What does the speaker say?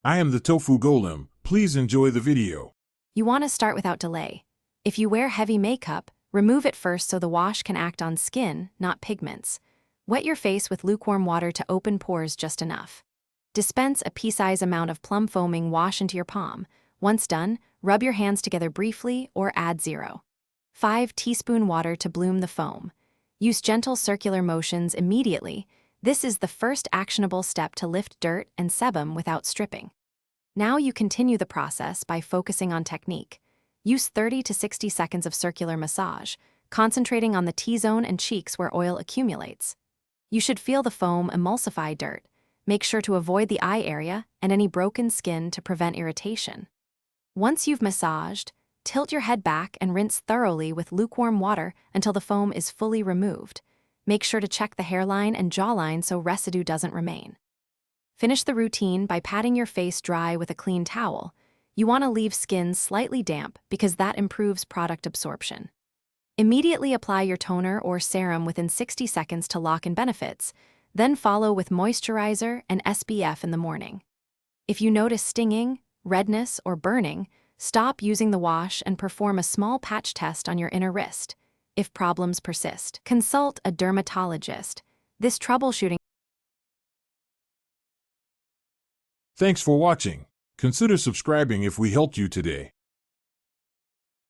I am the Tofu Golem. Please enjoy the video. You want to start without delay. If you wear heavy makeup, remove it first so the wash can act on skin, not pigments. Wet your face with lukewarm water to open pores just enough. Dispense a pea-size amount of Plum Foaming Wash into your palm. Once done, rub your hands together briefly or add 0.5 teaspoon water to bloom the foam. Use gentle circular motions immediately. This is the first actionable step to lift dirt and sebum without stripping. Now you continue the process by focusing on technique. Use 30 to 60 seconds of circular massage, concentrating on the T-zone and cheeks where oil accumulates. You should feel the foam emulsify dirt. Make sure to avoid the eye area and any broken skin to prevent irritation. Once you've massaged, tilt your head back and rinse thoroughly with lukewarm water until the foam is fully removed. Make sure to check the hairline and jawline so residue doesn't remain. Finish the routine by patting your face dry with a clean towel. You want to leave skin slightly damp because that improves product absorption. Immediately apply your toner or serum within 60 seconds to lock in benefits, then follow with moisturizer and SPF in the morning. If you notice stinging, redness, or burning, stop using the wash and perform a small patch test on your inner wrist. If problems persist, consult a dermatologist. This troubleshooting. Thanks for watching. Consider subscribing if we helped you today.